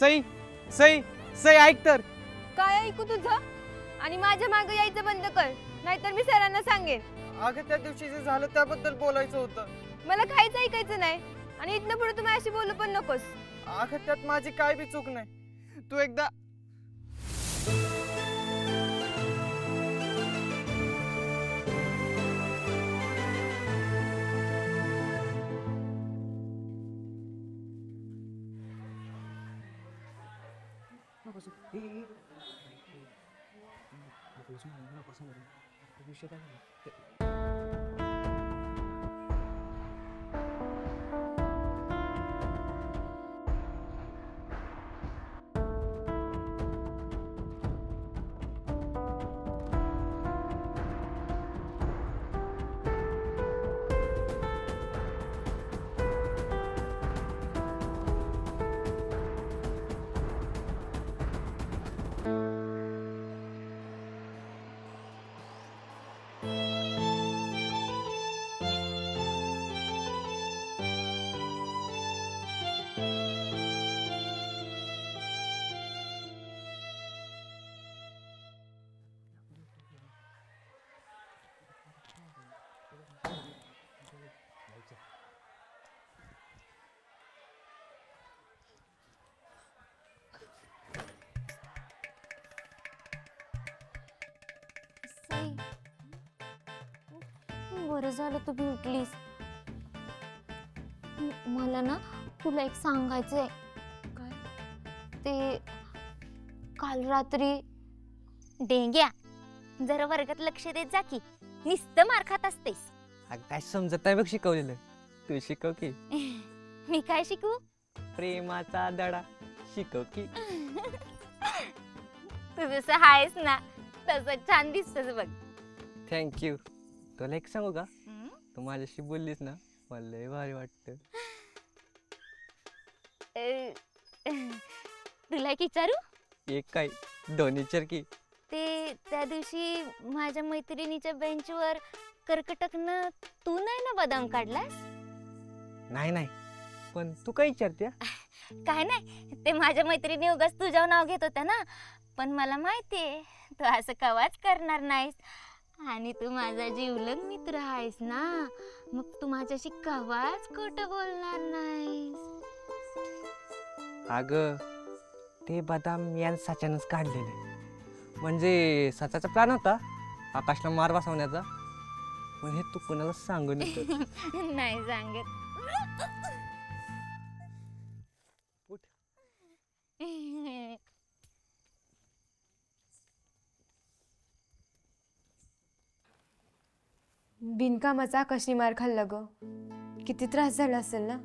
सई सई सई ऐक तर. काय ऐकू तुझं? आणि माझ्या मागे यायचं बंद कर, नाहीतर मी सरांना सांगेन. अगं त्या दिवशी जे झालं त्याबद्दल बोलायचं होतं. मला काहीच ऐकायचं नाही आणि इथनं पुढे तू माझ्याशी बोलू पण नकोस. अगं त्यात माझी काय बी चूक नाही. तू एकदा बरं झालं तू भेटलीस. मला ना तुला एक सांगायचंय. काय? ते काल रात्री डेंग्या जरा वर्गात लक्ष देत जा की, नुसतं मार खात असतेस. काय समजत नाही बघ शिकवलेलं. तू शिकव की. मी काय शिकू? प्रेमाचा धडा शिकव की. तू जसं आहेस ना तसं छान दिसतस बघ. थँक्यू. तुला एक सांगू का, तू माझ्याशी बोललीस ना मला लय भारी वाटतं. तुला एक विचारू? एक काय दोन्ही चरकी. ते त्या दिवशी माझ्या मैत्रिणीच्या बेंचवर कर्कटकनं तू नाही ना बदाम काढलास? नाही नाही, पण तू काय विचारते? काय नाही, ते माझ्या मैत्रिणी उगाच तुझ्यावर नाव घेत होत्या ना, पण मला माहितीये तू असं कवाच करणार नाहीस. आणि तू माझा जीवलग मित्र आहेस ना, मग तू माझ्याशी कवाच खोटं बोलणार नाहीस. अगं ते बदाम यान साच्यानंच काढलेले. म्हणजे सचाचा प्लॅन होता आकाशला मार बसवण्याचा, पण हे तू कोणाला सांगू नको. नाही सांगत. बिनकामाचा आकाशने मार खाल्ला ग. किती त्रास झाला असेल ना.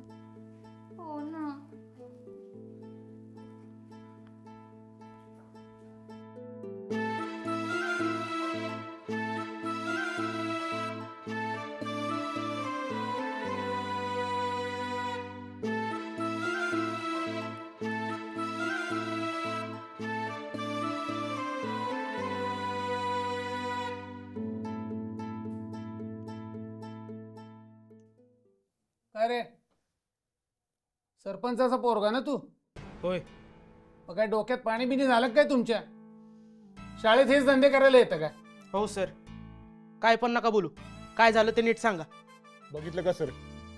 हो ना. अरे सरपंचाचा पोरगा ना तू? होय. मग काय डोक्यात पाणी बिनी झालं काय तुमच्या? शाळेत हेच धंदे करायला येतं का? हो सर. काय पण नका बोलू. काय झालं ते नीट सांगा. बघितलं का सर,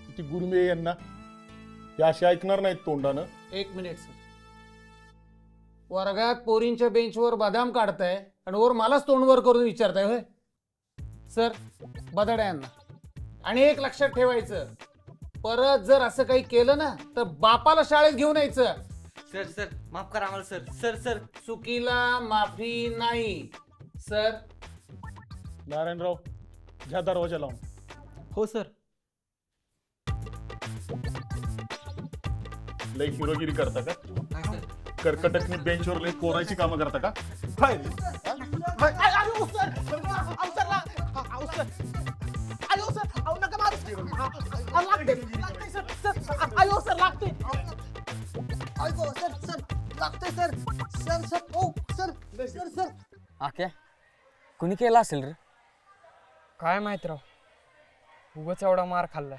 किती गुरमे यांना. हे असे ऐकणार नाहीत तोंडानं. एक मिनिट सर. वर्गात पोरींच्या बेंचवर बदाम काढताय आणि वर मलाच तोंडवर करून विचारताय होय? सर बदाड्या यांना. आणि एक लक्षात ठेवायचं, परत जर असं काही केलं ना तर बापाला शाळेत घेऊन यायचं. सर सर माफ करा आम्हाला सर. सर सर चुकीला माफी नाही. सर नारायणराव घ्या दरवाजा लावून. हो सर. लई हिरोगिरी करता का? नाही सर. कर्कटकनी बेंचवर लई पोरायची कामं करता का? हाय. आक्या कुणी केला असेल रे? काय माहित राव, उगाच एवढा मार खाल्लाय.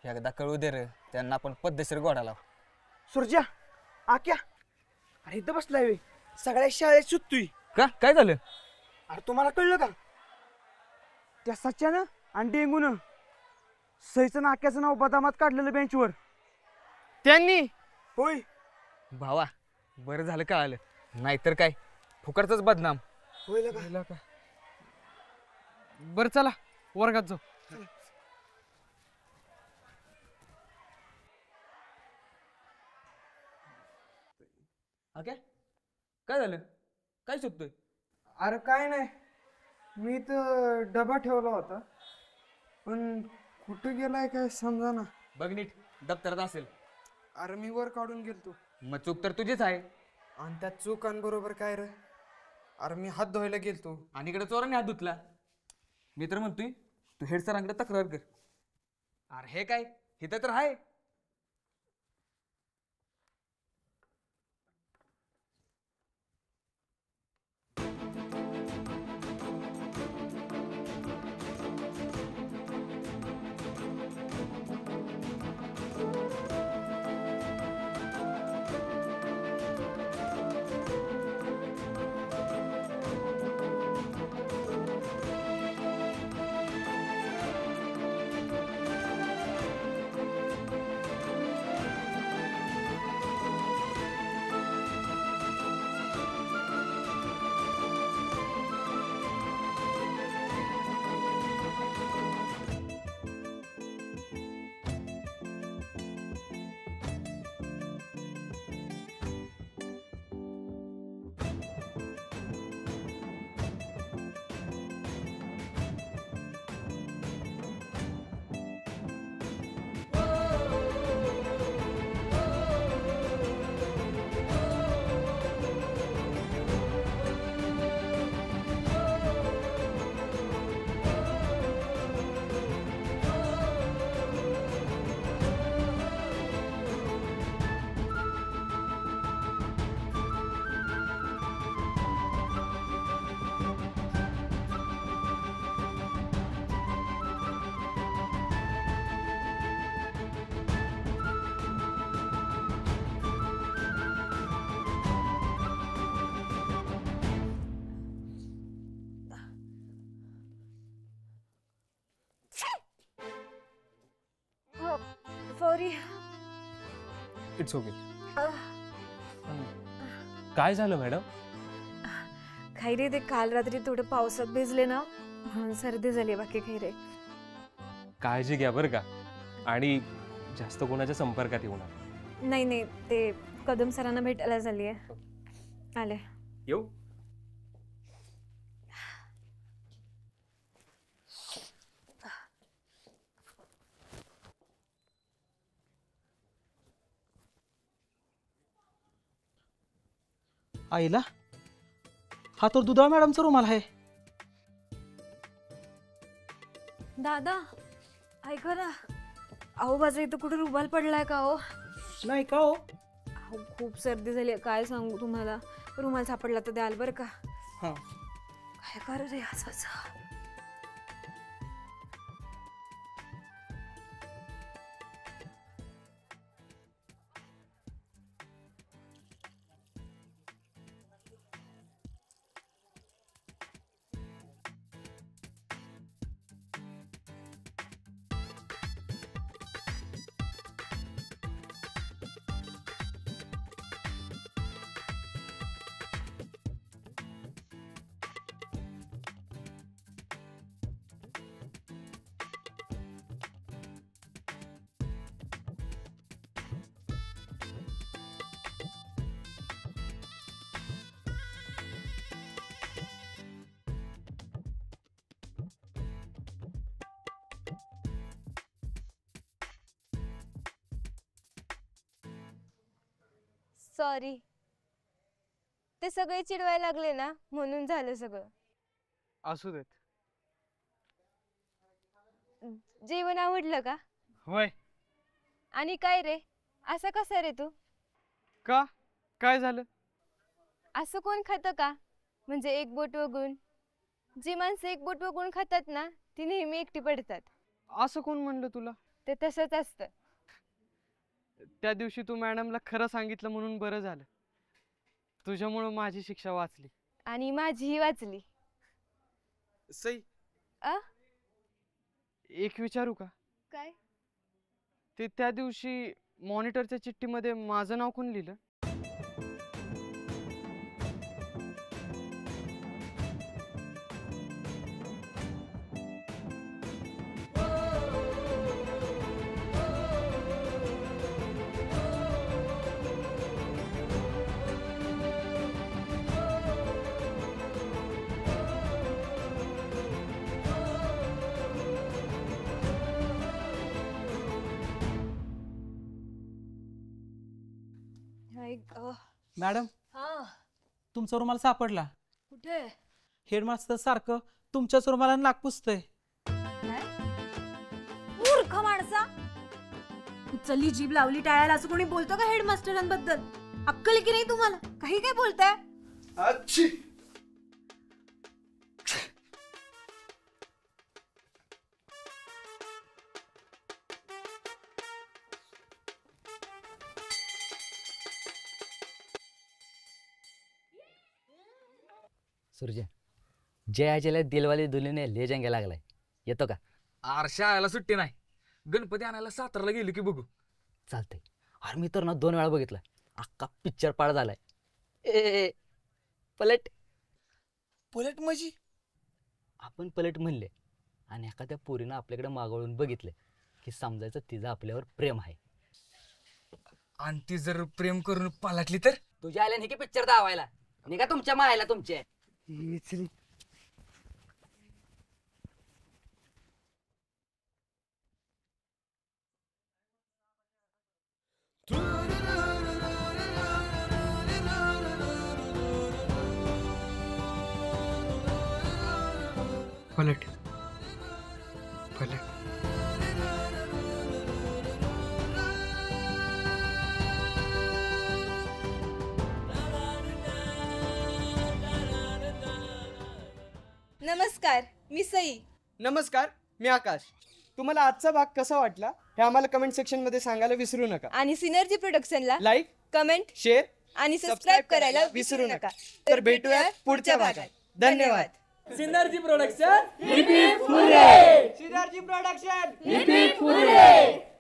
एकदा कळू दे रे त्यांना आपण पद्धतशीर गोडा लाव. सुरज्या आक्या अरे इथं बसलाय वे सगळ्या शाळेत सुटतोय. का काय झालं? अरे तुम्हाला कळलं का त्या सच्यानं आणि डेंगून सईचं आक्याचं नाव बदामात काढलेलं बेंचवर त्यांनी. होय भावा बरं झालं कळालं, नाहीतर काय फुकटच बदनाम. होय का बरं चला वर्गात जाऊ. ओके काय झालं, काय चुकतोय? अरे काय नाही, मी तर डबा ठेवला होता पण कुठे गेलाय काय समजा ना. बघ नीट दप्तरात असेल. अरे मी वर काढून गेलतो मग चूक तर तुझीच आहे. आणि त्या चुकांबरोबर काय रे. अरे मी हात धुवायला गेलतो. आणि इकडे चोराने हात धुतला. मी तर म्हणतोय तू हेड सरांकडे तक्रार कर. अरे हे काय इथं तर आहे. सॉरी. It's okay. काय झालं मॅडम? काही रे, ते काल रात्री थोडं पावसात भिजले ना म्हणून सर्दी झाली, बाकी काही रे. काळजी घ्या बरं का, आणि जास्त कोणाच्या संपर्कात येऊ नका. नाही नाही, ते कदम सरांना भेटायला झाली आहे. आले. येऊ. आईला हा तर दुधाळ मॅडमचा रुमाल आहे. दादा ऐका ना, अहो माझा इथं कुठे रुमाल पडलाय का हो? नाही का हो? अहो खूप सर्दी झाली, काय सांगू तुम्हाला. रुमाल सापडला तर द्याल बरं का. हा काय कर रे असं. सॉरी, ते सगळे चिडवायला लागले ना म्हणून झालं सगळं. असू देत. जेवण आवडलं का? होय. आणि काय रे, असं कसं रे तू? का काय झालं? असं कोण खातं का? म्हणजे एक बोट वगळून. जी माणसं एक बोट वगळून खातात ना ती नेहमी एकटी पडतात. असं कोण म्हणलं तुला? ते तसंच असतं. त्या दिवशी तू मॅडमला खरं सांगितलं म्हणून बरं झालं. तुझ्यामुळं माझी शिक्षा वाचली. आणि माझीही वाचली. सई, आ? एक विचारू का? काय? ते त्या दिवशी मॉनिटरच्या चिठ्ठीमध्ये माझं नाव कोण लिहिलं? मॅडम, हा, तुमचा रुमाल सापडला. कुठे? हेडमास्टर सारखं तुमच्याच रुमाला नाक पुसतंय. मूर्ख माणसा, उचलली जीभ लावली टाळ्याला असं कोणी बोलतो का हेडमास्टरांबद्दल? अक्कल की नाही तुम्हाला? काही काय बोलताय? सूर्य, जय अजयला दिलवाले दुल्हनिया ले जाएंगे लागलाय. येतो का? आरशा आयला सुट्टी नाही. गणपती आणायला सातारला गेलो की बघू. चालतंय. अरे मी तर ना 2 वेळा बघितलं. अख्खा पिक्चर पाड झालाय. ए पलट पलट म्हणजे? आपण पलट म्हणले आणि एखाद्या पोरीनं आपल्याकडे मागवळून बघितलं की समजायचं तिचं आपल्यावर प्रेम आहे. आणि ती जर प्रेम करून पालटली तर? तुझ्या आल्याने की पिक्चर दावायला निघा तुमच्या मायला तुमचे. पलट पलट. नमस्कार, मी सई. नमस्कार, मी आकाश. तुम्हाला आजचा भाग कसा वाटला हे आम्हाला कमेंट सेक्शन मध्ये सांगायला विसरू नका. आणि सिनर्जी प्रोडक्शनला लाईक, कमेंट, शेअर आणि सबस्क्राईब करायला विसरू नका. तर भेटूया पुढच्या भागात. धन्यवाद. Synergy production. हिपी फुरे. Synergy production. हिपी फुरे.